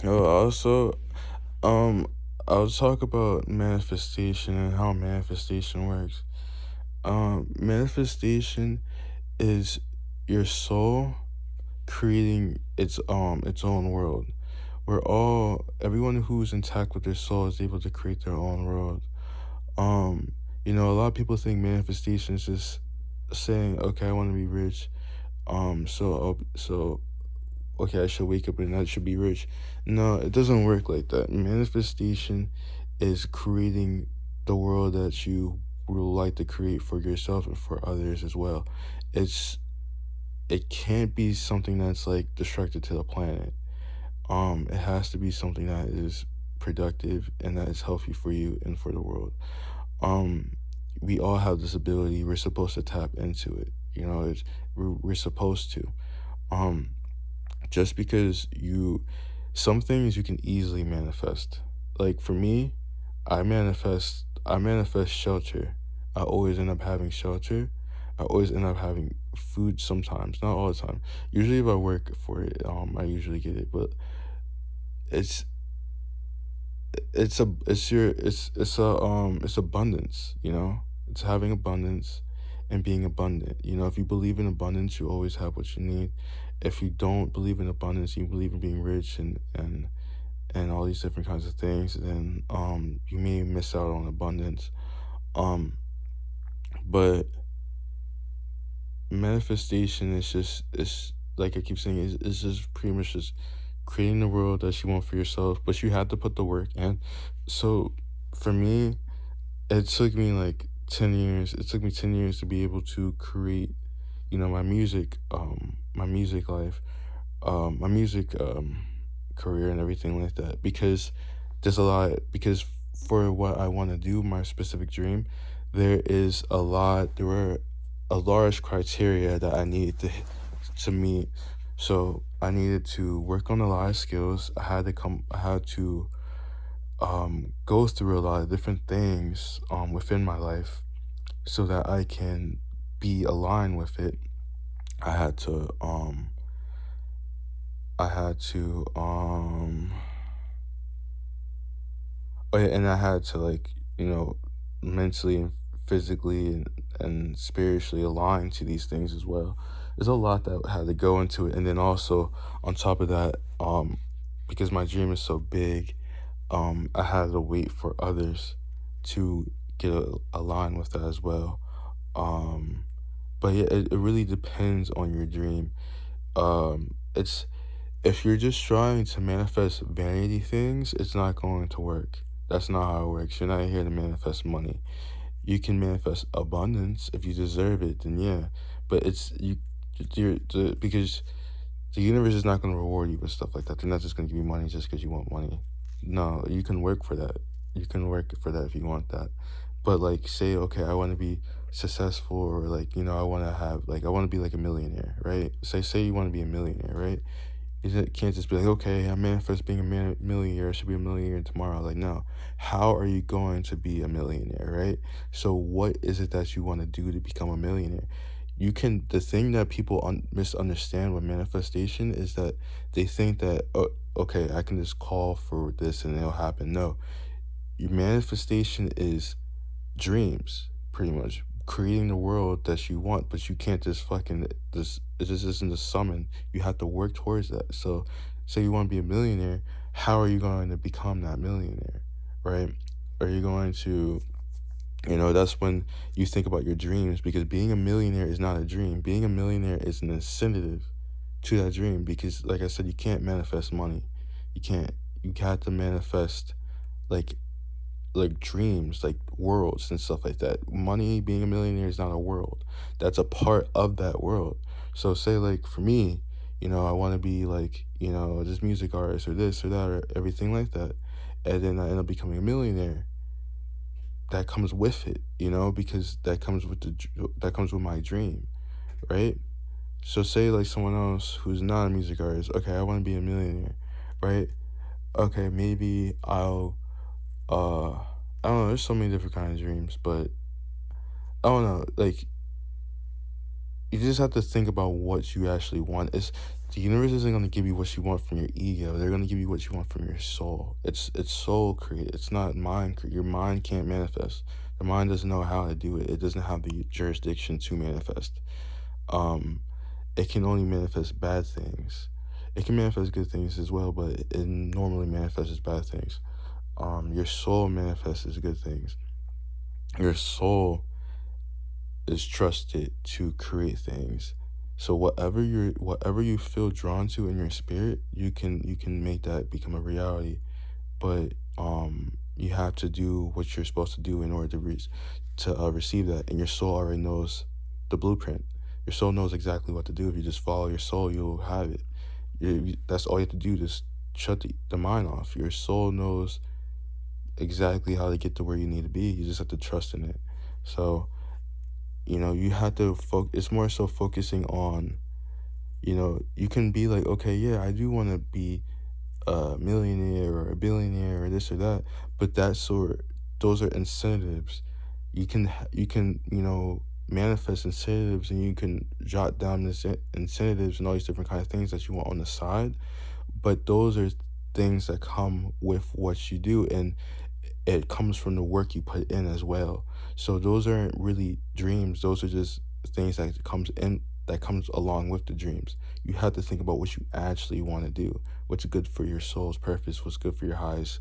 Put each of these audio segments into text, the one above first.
Also, um, I'll talk about manifestation and how manifestation works. Manifestation is your soul creating its own world. Everyone who's intact with their soul is able to create their own world. Um, a lot of people think manifestation is just saying, okay, I want to be rich. So okay, I should wake up and I should be rich. No, it doesn't work like that. Manifestation is creating the world that you would like to create for yourself and for others as well. It's it can't be something that's like destructive to the planet. It has to be something that is productive and that is healthy for you and for the world. Um, we all have this ability. We're supposed to tap into it. We're supposed to. Um, just because some things you can easily manifest. Like for me, I manifest shelter. I always end up having shelter. I always end up having food sometimes, not all the time. Usually if I work for it, I usually get it, but it's it's abundance, It's having abundance and being abundant. If you believe in abundance, you always have what you need. If you don't believe in abundance, you believe in being rich and all these different kinds of things, then you may miss out on abundance. Um but manifestation is just it's like I keep saying, it's just pretty much just creating the world that you want for yourself, but you have to put the work in. So for me, it took me like 10 years. It took me 10 years to be able to create, my music life, my music career and everything like that, because because for what I want to do, my specific dream, there were a large criteria that I needed to meet. So I needed to work on a lot of skills. I had to go through a lot of different things within my life so that I can be aligned with it. I had to um I had to oh yeah, and I had to like, mentally and physically and spiritually align to these things as well. There's a lot that had to go into it, and then also on top of that, because my dream is so big, I had to wait for others to aligned with that as well. Um, but yeah, it really depends on your dream. It's If you're just trying to manifest vanity things, it's not going to work. That's not how it works. You're not here to manifest money. You can manifest abundance if you deserve it, then yeah. But because the universe is not going to reward you with stuff like that. They're not just going to give you money just because you want money. No, you can work for that. You can work for that if you want that. But like, say, okay, I want to be successful, or like, I want to I want to be like a millionaire, right? Say you want to be a millionaire, right? You can't just be like, okay, I manifest being a millionaire. I should be a millionaire tomorrow. Like, no. How are you going to be a millionaire, right? So, what is it that you want to do to become a millionaire? The thing that people misunderstand with manifestation is that they think that, oh, okay, I can just call for this and it'll happen. No, your manifestation is dreams, pretty much creating the world that you want, but you can't just fucking this. It just isn't a summon. You have to work towards that. So, say you want to be a millionaire, how are you going to become that millionaire, right? Are you going to, that's when you think about your dreams, because being a millionaire is not a dream. Being a millionaire is an incentive to that dream, because, like I said, you can't manifest money. You can't. You have to manifest like dreams, like worlds and stuff like that. Money, being a millionaire is not a world. That's a part of that world. So say like for me, I want to be like, this music artist or this or that or everything like that. And then I end up becoming a millionaire. That comes with it, because that comes with my dream, right? So say like someone else who's not a music artist, okay, I want to be a millionaire, right? Okay, maybe uh I don't know, there's so many different kinds of dreams, but I don't know, like you just have to think about what you actually want. The universe isn't gonna give you what you want from your ego. They're gonna give you what you want from your soul. It's soul created. It's not mind created. Your mind can't manifest. The mind doesn't know how to do it. It doesn't have the jurisdiction to manifest. Um, it can only manifest bad things. It can manifest good things as well, but it normally manifests as bad things. Your soul manifests as good things. Your soul is trusted to create things. So whatever you feel drawn to in your spirit, you can make that become a reality. But you have to do what you're supposed to do in order to receive that, and your soul already knows the blueprint. Your soul knows exactly what to do. If you just follow your soul, you'll have it. That's all you have to do. Just shut the mind off. Your soul knows exactly how to get to where you need to be. You just have to trust in it. So you have to focus. It's more so focusing on, you can be like, okay, yeah, I do want to be a millionaire or a billionaire or this or that, but those are incentives. You can manifest incentives, and you can jot down this incentives and all these different kind of things that you want on the side, but those are things that come with what you do, and it comes from the work you put in as well. So those aren't really dreams. Those are just things that comes along with the dreams. You have to think about what you actually want to do, what's good for your soul's purpose, what's good for your highest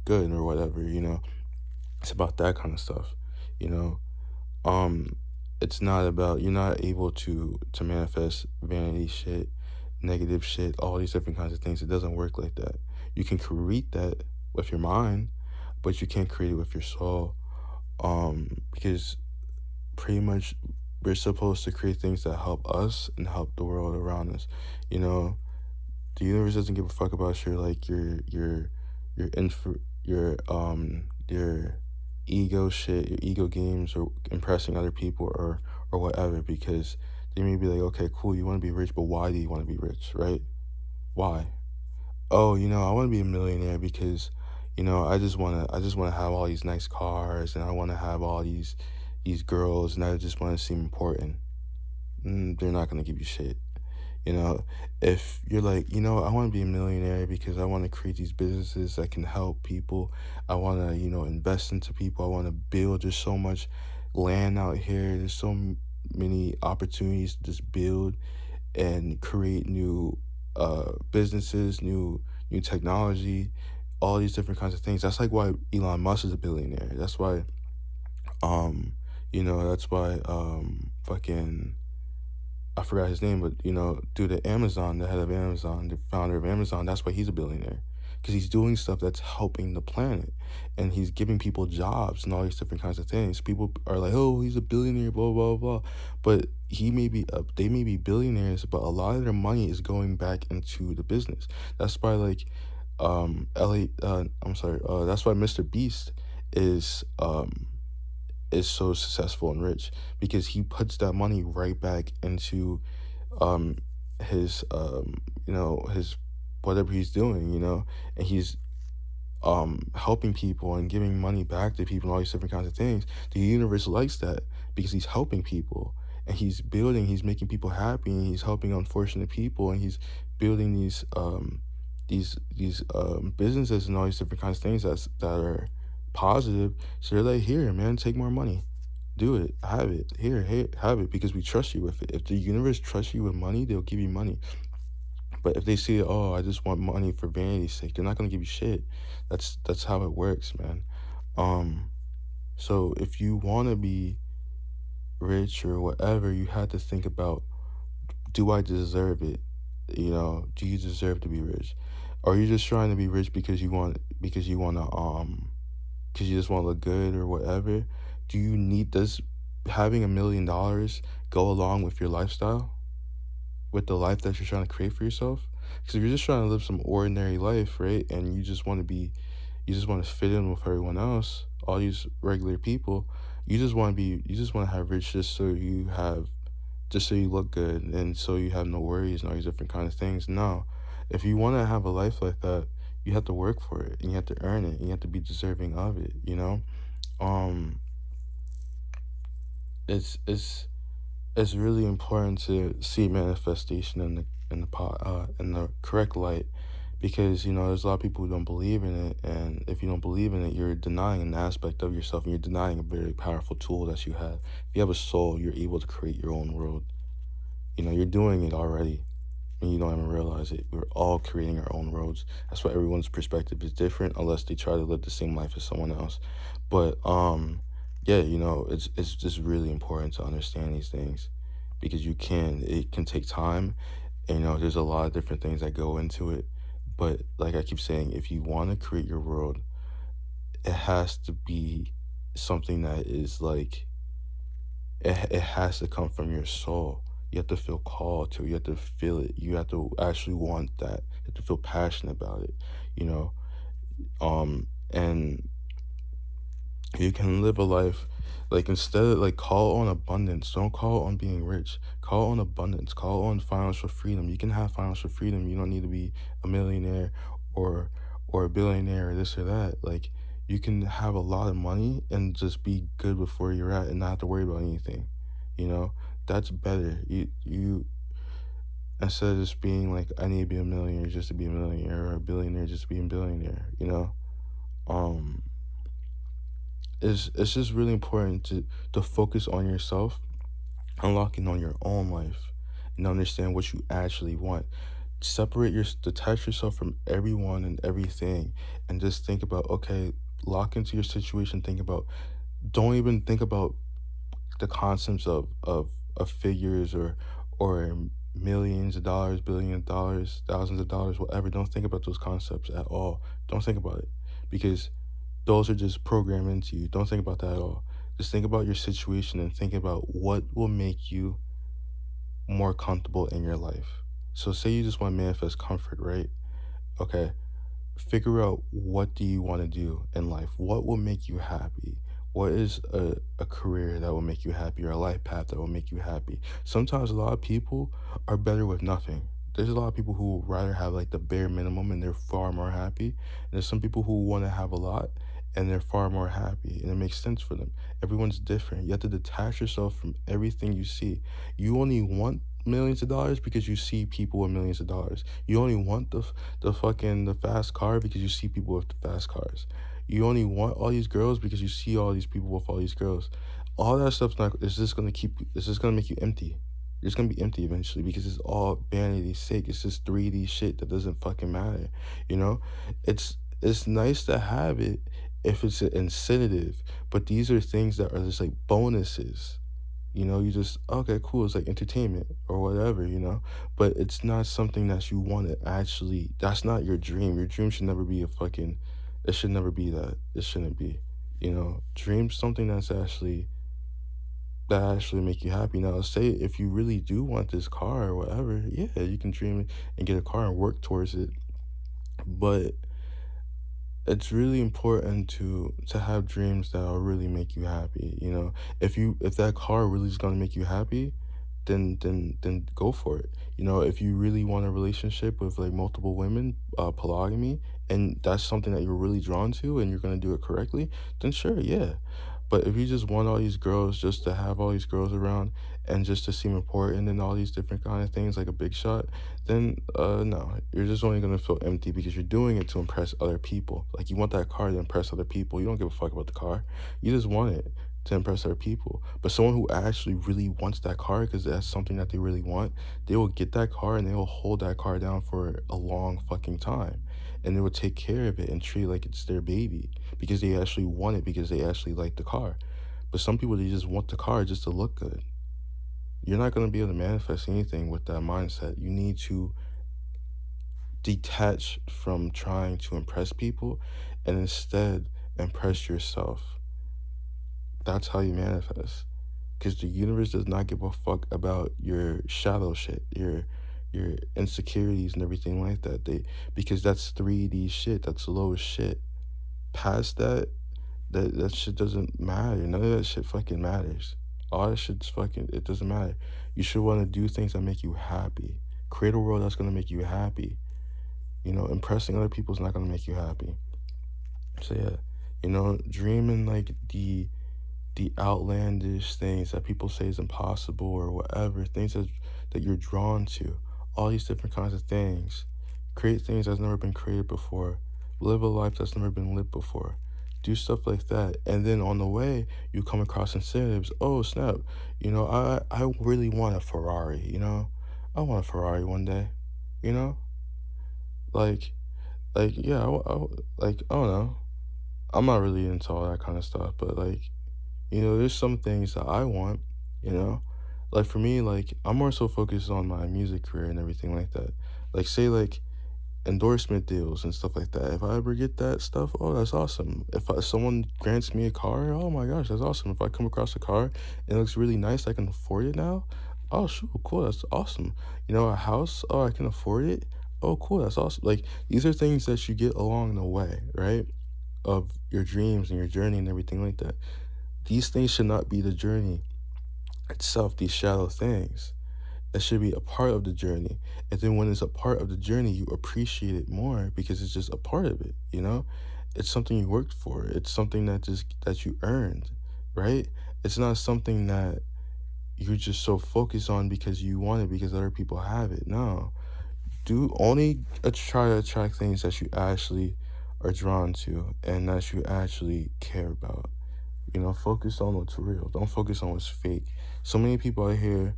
good or whatever. It's about that kind of stuff, you know. Um, it's not about you're not able to manifest vanity shit, negative shit, all these different kinds of things. It doesn't work like that. You can create that with your mind, but you can't create it with your soul. Because pretty much we're supposed to create things that help us and help the world around us. You know, the universe doesn't give a fuck about your ego shit, your ego games, or impressing other people, or whatever, because they may be like, okay, cool, you want to be rich, but why do you want to be rich, right? Why? Oh, I want to be a millionaire because, I just want to have all these nice cars, and I want to have all these girls, and I just want to seem important. They're not gonna give you shit. You know, if you're like, I want to be a millionaire because I want to create these businesses that can help people. I want to, invest into people. I want to build. There's so much land out here. There's many opportunities to just build and create new businesses, new technology, all these different kinds of things. That's like why Elon Musk is a billionaire. Um, that's why fucking I forgot his name, but dude at Amazon, the head of Amazon, the founder of Amazon, that's why he's a billionaire. Because he's doing stuff that's helping the planet, and he's giving people jobs and all these different kinds of things. People are like, "Oh, he's a billionaire," blah blah blah, but they may be billionaires, but a lot of their money is going back into the business. That's why, like, I'm sorry, that's why Mr. Beast is um is so successful and rich, because he puts that money right back into um his whatever he's doing, and he's helping people and giving money back to people and all these different kinds of things. The universe likes that because he's helping people, and he's making people happy, and he's helping unfortunate people, and he's building these businesses and all these different kinds of things that are positive. So they're like, here, man, take more money. Do it. Have it. Here, have it, because we trust you with it. If the universe trusts you with money, they'll give you money. But if they say, "Oh, I just want money for vanity's sake," they're not gonna give you shit. That's how it works, man. Um, so if you wanna be rich or whatever, you have to think about, do I deserve it? Do you deserve to be rich? Or are you just trying to be rich because you just want to look good or whatever? Does having $1 million go along with your lifestyle, with the life that you're trying to create for yourself? Because if you're just trying to live some ordinary life, right, and you just want to fit in with everyone else, all these regular people, you just want to have rich just so you look good, and so you have no worries and all these different kind of things. No, if you want to have a life like that, you have to work for it, and you have to earn it, and you have to be deserving of it. Um, it's it's really important to see manifestation in the correct light, because there's a lot of people who don't believe in it, and if you don't believe in it, you're denying an aspect of yourself, and you're denying a very powerful tool that you have. If you have a soul, you're able to create your own world. You're doing it already, and you don't even realize it. We're all creating our own roads. That's why everyone's perspective is different, unless they try to live the same life as someone else. But yeah, it's just really important to understand these things, because it can take time, and there's a lot of different things that go into it. But like I keep saying, if you want to create your world, it has to be something that is like, it has to come from your soul. You have to feel called to it. You have to feel it. You have to actually want that. You have to feel passionate about it, you know? And you can live a life, like, instead of like, call on abundance. Don't call on being rich. Call on abundance. Call on financial freedom. You can have financial freedom. You don't need to be a millionaire or a billionaire or this or that. Like, you can have a lot of money and just be good with where you're at and not have to worry about anything. You know, that's better. You Instead of just being like, I need to be a millionaire just to be a millionaire, or a billionaire just to be a billionaire. Um it's just really important to focus on yourself, unlocking on your own life, and understand what you actually want. Detach yourself from everyone and everything, and just think about, okay, lock into your situation. Think about, don't even think about the concepts of figures, or millions of dollars, billions of dollars, thousands of dollars, whatever. Don't think about those concepts at all. Don't think about it, because those are just programmed into you. Don't think about that at all. Just think about your situation and think about what will make you more comfortable in your life. So say you just want to manifest comfort, right? Okay, figure out, what do you want to do in life? What will make you happy? What is a career that will make you happy, or a life path that will make you happy? Sometimes a lot of people are better with nothing. There's a lot of people who would rather have like the bare minimum and they're far more happy. And there's some people who want to have a lot and they're far more happy, and it makes sense for them. Everyone's different. You have to detach yourself from everything you see. You only want millions of dollars because you see people with millions of dollars. You only want the fast car because you see people with the fast cars. You only want all these girls because you see all these people with all these girls. All that stuff's not is just gonna it's just gonna make you empty. You're just gonna be empty eventually, because it's all vanity's sake. It's just 3D shit that doesn't fucking matter. You know? It's nice to have it if it's an incentive, but these are things that are just like bonuses. You just, okay, cool, it's like entertainment or whatever. But it's not something that you want to actually, that's not your dream. Your dream should never be it should never be that. It shouldn't be. Dream something that actually make you happy. Now, say if you really do want this car or whatever, yeah, you can dream it and get a car and work towards it. But it's really important to have dreams that will really make you happy. If that car really is going to make you happy, then go for it. If you really want a relationship with like multiple women, polygamy, and that's something that you're really drawn to and you're going to do it correctly, then sure, yeah. But if you just want all these girls just to have all these girls around and just to seem important and all these different kind of things, like a big shot, then no, you're just only gonna feel empty, because you're doing it to impress other people. Like, you want that car to impress other people. You don't give a fuck about the car. You just want it to impress other people. But someone who actually really wants that car because that's something that they really want, they will get that car and they will hold that car down for a long fucking time. And they will take care of it and treat it like it's their baby, because they actually want it, because they actually like the car. But some people, they just want the car just to look good. You're not going to be able to manifest anything with that mindset. You need to detach from trying to impress people and instead impress yourself. That's how you manifest. Because the universe does not give a fuck about your shallow shit, your insecurities and everything like that. Because that's 3D shit. That's low shit. Past that shit doesn't matter. None of that shit fucking matters. All that shit's fucking, it doesn't matter. You should want to do things that make you happy. Create a world that's gonna make you happy. Impressing other people is not gonna make you happy. So yeah, dream in like the outlandish things that people say is impossible or whatever, things that you're drawn to, all these different kinds of things. Create things that's never been created before. Live a life that's never been lived before. Do stuff like that. And then on the way, you come across incentives. Oh, snap. I really want a Ferrari, I want a Ferrari one day, you know? Like, yeah, like, I don't know. I'm not really into all that kind of stuff, but like, there's some things that I want, you know? Like for me, like I'm more so focused on my music career and everything like that. Like say like endorsement deals and stuff like that. If I ever get that stuff, oh, that's awesome. If someone grants me a car, oh my gosh, that's awesome. If I come across a car and it looks really nice, I can afford it now. Oh, shoot, cool, that's awesome. A house, oh, I can afford it. Oh, cool, that's awesome. Like these are things that you get along the way, right? Of your dreams and your journey and everything like that. These things should not be the journey itself, these shallow things. It should be a part of the journey. And then when it's a part of the journey, you appreciate it more because it's just a part of it. It's something you worked for. It's something that you earned, right? It's not something that you're just so focused on because you want it because other people have it. No. Do only try to attract things that you actually are drawn to and that you actually care about. Focus on what's real. Don't focus on what's fake. So many people out here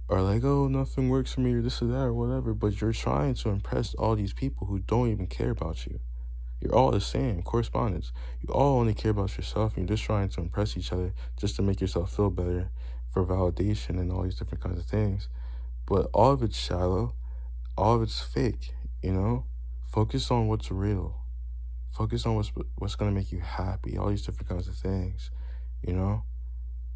are like, oh, nothing works for me or this or that or whatever, but you're trying to impress all these people who don't even care about you. You're all the same, correspondence. You all only care about yourself and you're just trying to impress each other just to make yourself feel better for validation and all these different kinds of things. But all of it's shallow, all of it's fake, you know? Focus on what's real. Focus on what's gonna make you happy, all these different kinds of things, you know?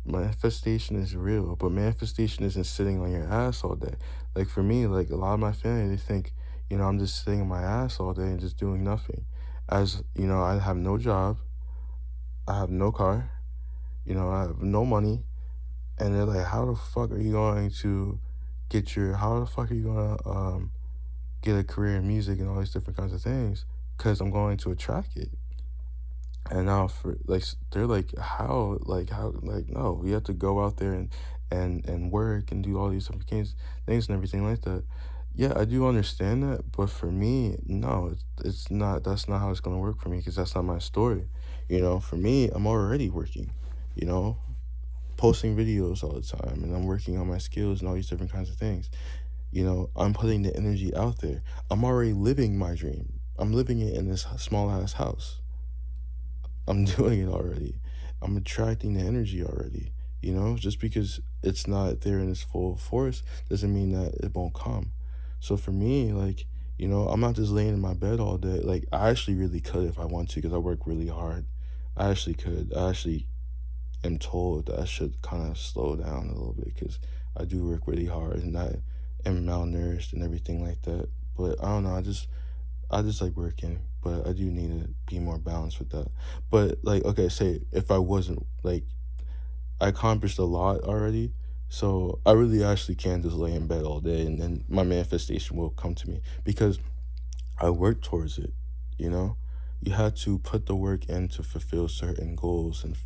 Manifestation is real, but manifestation isn't sitting on your ass all day. Like for me, like a lot of my family, they think, I'm just sitting on my ass all day and just doing nothing. I have no job, I have no car, I have no money, and they're like, how the fuck are you going to how the fuck are you gonna get a career in music and all these different kinds of things? Because I'm going to attract it. And now for like they're like how like no, we have to go out there and work and do all these different things and everything like that. Yeah, I do understand that, but for me, no, it's not. That's not how it's gonna work for me because that's not my story. For me, I'm already working. You know, posting videos all the time, and I'm working on my skills and all these different kinds of things. I'm putting the energy out there. I'm already living my dream. I'm living it in this small ass house. I'm doing it already. I'm attracting the energy already. Just because it's not there in its full force doesn't mean that it won't come. So for me, like, I'm not just laying in my bed all day. Like, I actually really could if I want to because I work really hard. I actually could. I actually am told that I should kind of slow down a little bit because I do work really hard and I am malnourished and everything like that. But I don't know. I just like working, but I do need to be more balanced with that. But like, okay, say if I wasn't like, I accomplished a lot already, so I really actually can just lay in bed all day, and then my manifestation will come to me because I worked towards it. You know, you had to put the work in to fulfill certain goals and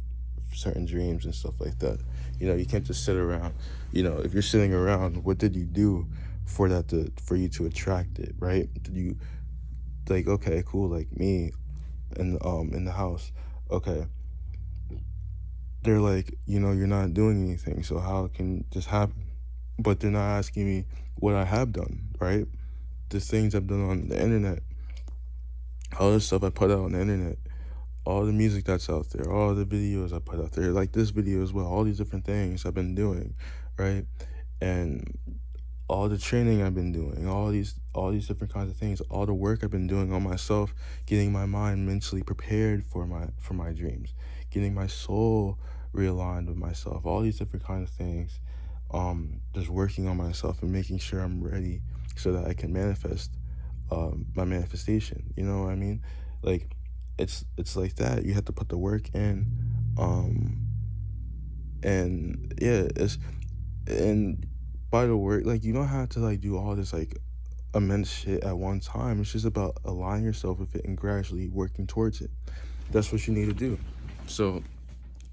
certain dreams and stuff like that. You can't just sit around. If you're sitting around, what did you do for for you to attract it, right? Did you like okay cool like me in the house, okay, they're like, you're not doing anything, so how can this happen? But they're not asking me what I have done, right? The things I've done on the internet, all the stuff I put out on the internet, all the music that's out there, all the videos I put out there, like this video as well, all these different things I've been doing, right? And all the training I've been doing, all these different kinds of things, all the work I've been doing on myself, getting my mind mentally prepared for my dreams, getting my soul realigned with myself, all these different kinds of things. Just working on myself and making sure I'm ready so that I can manifest my manifestation. You know what I mean? Like it's like that. You have to put the work in. And yeah, and by the work, like you don't have to like do all this like immense shit at one time. It's just about aligning yourself with it and gradually working towards it. That's what you need to do. So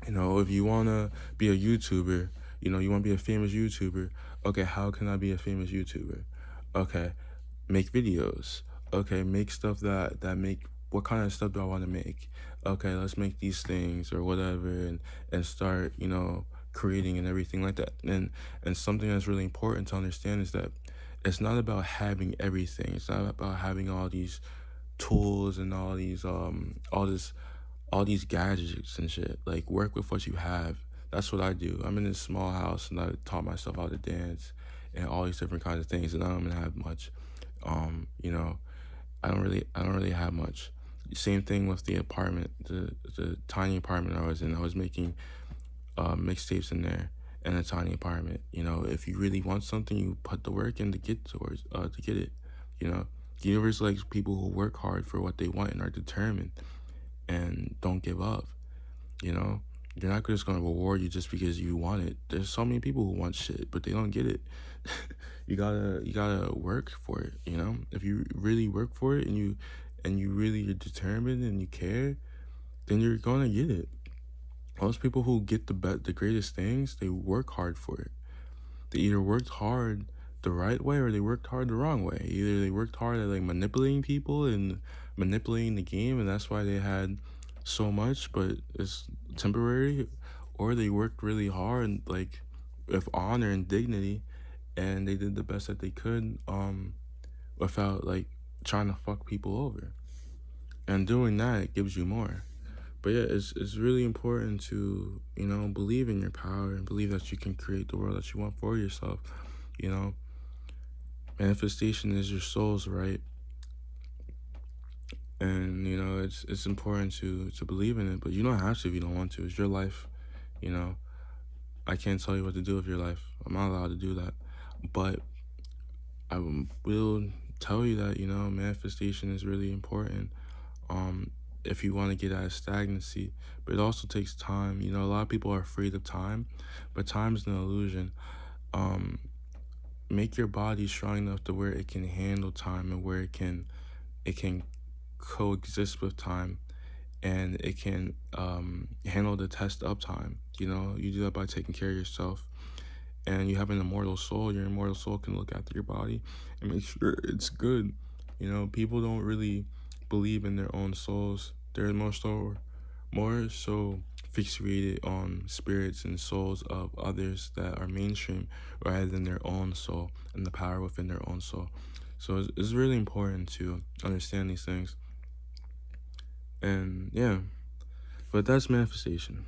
You know, if you want to be a YouTuber, you know, you want to be a famous YouTuber. Okay, how can I be a famous YouTuber? Okay, make videos. Okay, make stuff that make, what kind of stuff do I want to make? Okay, let's make these things or whatever, and start, you know, creating and everything like that. And something that's really important to understand is that it's not about having everything. It's not about having all these tools and all these gadgets and shit. Like, work with what you have. That's what I do. I'm in this small house and I taught myself how to dance and all these different kinds of things, and I don't even have much. You know, I don't really have much. Same thing with the apartment, the tiny apartment I was in. I was making mixtapes in there in a tiny apartment. You know, if you really want something, you put the work in to get it. You know, the universe likes people who work hard for what they want and are determined and don't give up. You know, you're not just gonna reward you just because you want it. There's so many people who want shit, but they don't get it. You gotta work for it. You know, if you really work for it and you really are determined and you care, then you're gonna get it. Most people who get the greatest things, they work hard for it. They either worked hard the right way or they worked hard the wrong way. Either they worked hard at like manipulating people and manipulating the game, and that's why they had so much, but it's temporary, or they worked really hard and like with honor and dignity, and they did the best that they could, without like trying to fuck people over. And doing that, it gives you more. But yeah, it's really important to, you know, believe in your power and believe that you can create the world that you want for yourself. You know, manifestation is your soul's right, and you know it's important to believe in it. But you don't have to if you don't want to. It's your life. You know, I can't tell you what to do with your life. I'm not allowed to do that. But I will tell you that, you know, manifestation is really important. Um, if you want to get out of stagnancy, but it also takes time. You know, a lot of people are afraid of time, but time is an illusion. Um, make your body strong enough to where it can handle time and where it can coexist with time, and it can handle the test of time. You know, you do that by taking care of yourself, and you have an immortal soul. Your immortal soul can look after your body and make sure it's good. You know, people don't really believe in their own souls. They're more so fixated on spirits and souls of others that are mainstream rather than their own soul and the power within their own soul. So it's really important to understand these things. And yeah, but that's manifestation.